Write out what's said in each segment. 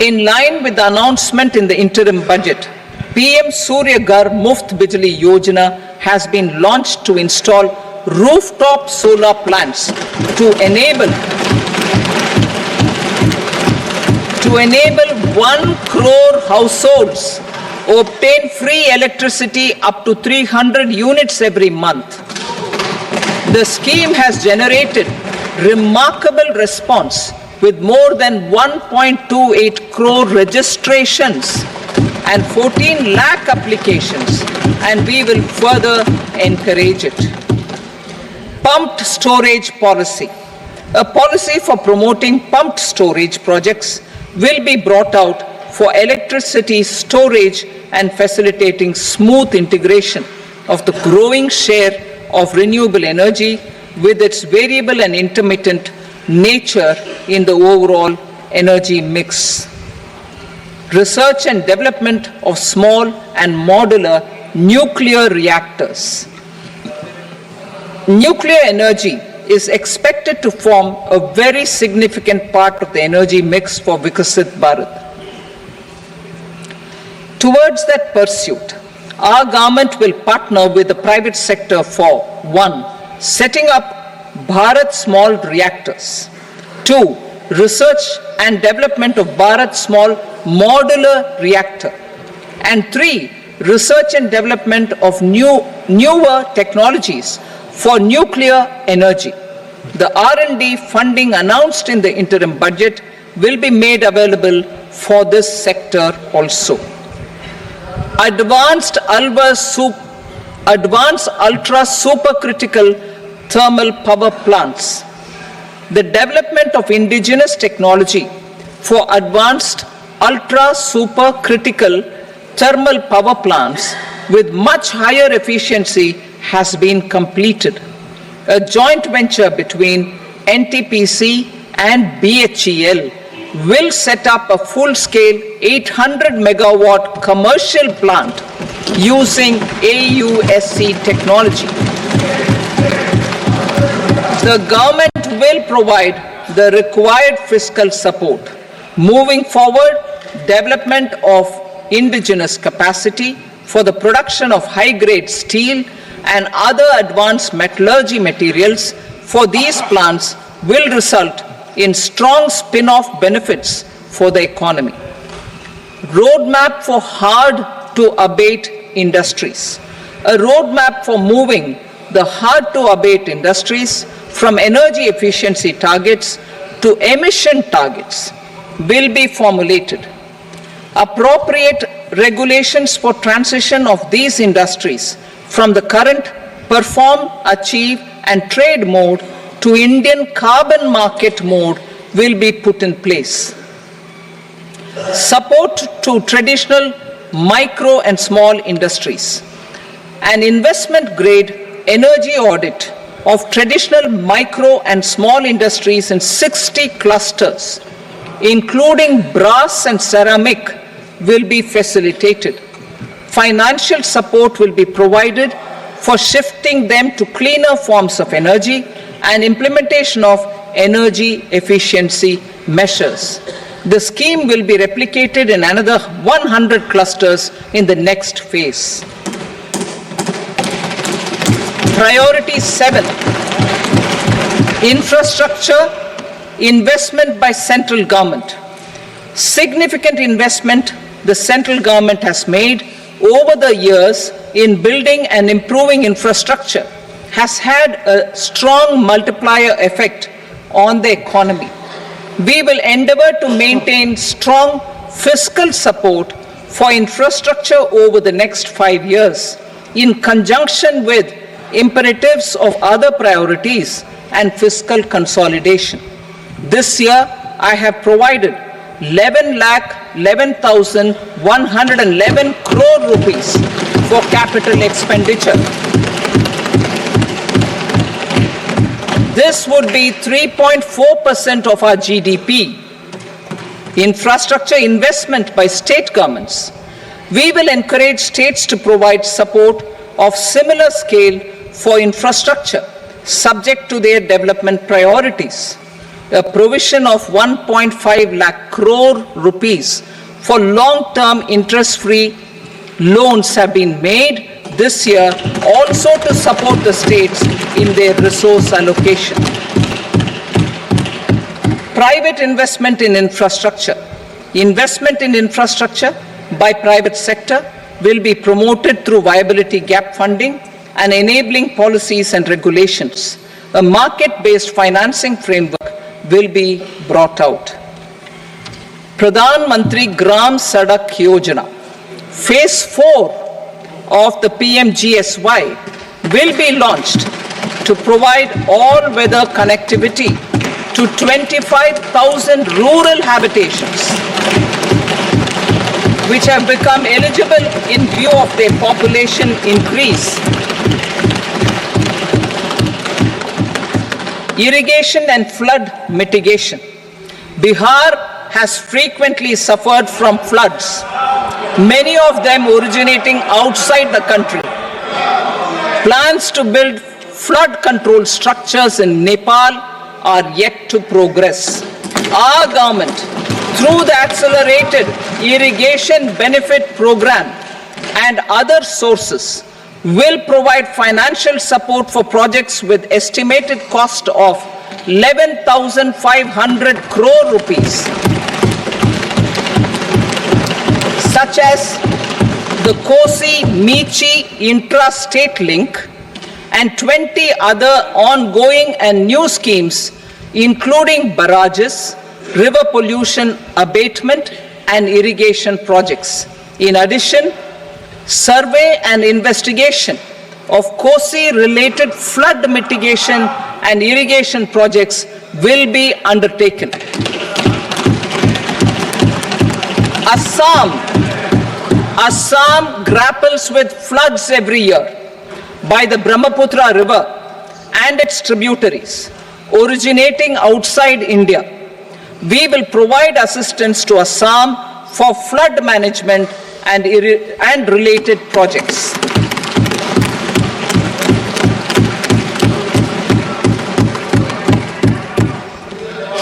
In line with the announcement in the interim budget, PM Surya Ghar Muft Bijli Yojana has been launched to install rooftop solar plants to enable 1 crore households obtain free electricity up to 300 units every month. The scheme has generated remarkable response with more than 1.28 crore registrations and 14 lakh applications, and we will further encourage it. Pumped storage policy. A policy for promoting pumped storage projects will be brought out for electricity storage and facilitating smooth integration of the growing share of renewable energy with its variable and intermittent nature in the overall energy mix. Research and development of small and modular nuclear reactors. Nuclear energy is expected to form a very significant part of the energy mix for Vikasit Bharat. Towards that pursuit, our government will partner with the private sector for 1. Setting up Bharat Small Reactors, 2. Research and development of Bharat Small Modular Reactor, and 3. Research and development of newer technologies for nuclear energy. The R&D funding announced in the interim budget will be made available for this sector also. Advanced ultra supercritical thermal power plants. The development of indigenous technology for advanced ultra supercritical thermal power plants with much higher efficiency has been completed. A joint venture between NTPC and BHEL will set up a full-scale 800 megawatt commercial plant using AUSC technology. The government will provide the required fiscal support. Moving forward, development of indigenous capacity for the production of high-grade steel and other advanced metallurgy materials for these plants will result in strong spin-off benefits for the economy. Roadmap for hard-to-abate industries. A roadmap for moving the hard-to-abate industries from energy efficiency targets to emission targets will be formulated. Appropriate regulations for transition of these industries from the current perform, achieve and trade mode to Indian carbon market mode will be put in place. Support to traditional micro and small industries. An investment grade energy audit of traditional micro and small industries in 60 clusters, including brass and ceramic, will be facilitated. Financial support will be provided for shifting them to cleaner forms of energy and implementation of energy efficiency measures. The scheme will be replicated in another 100 clusters in the next phase. Priority 7, infrastructure investment by central government. Significant investment the central government has made over the years in building and improving infrastructure has had a strong multiplier effect on the economy. We will endeavor to maintain strong fiscal support for infrastructure over the next 5 years in conjunction with imperatives of other priorities and fiscal consolidation. This year, I have provided 11,11,111 crore rupees for capital expenditure. This would be 3.4% of our GDP. Infrastructure investment by state governments. We will encourage states to provide support of similar scale for infrastructure, subject to their development priorities. a provision of 1.5 lakh crore rupees for long-term interest-free loans have been made this year also to support the states in their resource allocation. Private investment in infrastructure. Investment in infrastructure by private sector will be promoted through viability gap funding and enabling policies and regulations. A market-based financing framework will be brought out. Pradhan Mantri Gram Sadak Yojana. Phase 4 of the PMGSY will be launched to provide all-weather connectivity to 25,000 rural habitations which have become eligible in view of their population increase. Irrigation and flood mitigation. Bihar has frequently suffered from floods, many of them originating outside the country. Plans to build flood control structures in Nepal are yet to progress. Our government, through the Accelerated Irrigation Benefit Program and other sources, will provide financial support for projects with estimated cost of 11,500 crore rupees, such as the Kosi-Michi intra-state link and 20 other ongoing and new schemes, including barrages, river pollution abatement, and irrigation projects. In addition, survey and investigation of Kosi-related flood mitigation and irrigation projects will be undertaken. Assam grapples with floods every year by the Brahmaputra River and its tributaries originating outside India. We will provide assistance to Assam for flood management and related projects.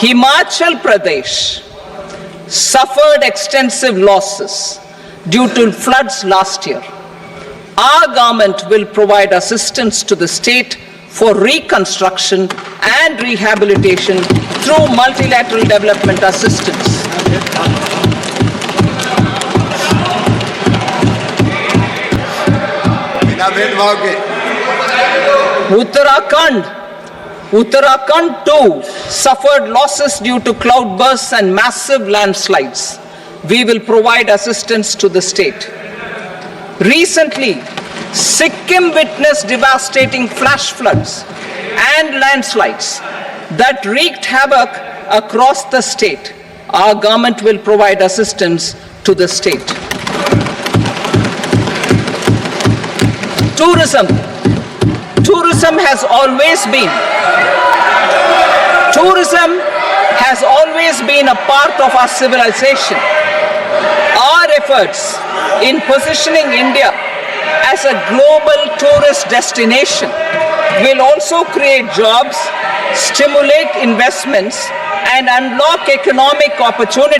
Himachal Pradesh suffered extensive losses due to floods last year. Our government will provide assistance to the state for reconstruction and rehabilitation through multilateral development assistance. Uttarakhand too suffered losses due to cloudbursts and massive landslides. We will provide assistance to the state. Recently, Sikkim witnessed devastating flash floods and landslides that wreaked havoc across the state. Our government will provide assistance to the state. Tourism has always been a part of our civilization. Our efforts in positioning India as a global tourist destination will also create jobs, stimulate investments, and unlock economic opportunities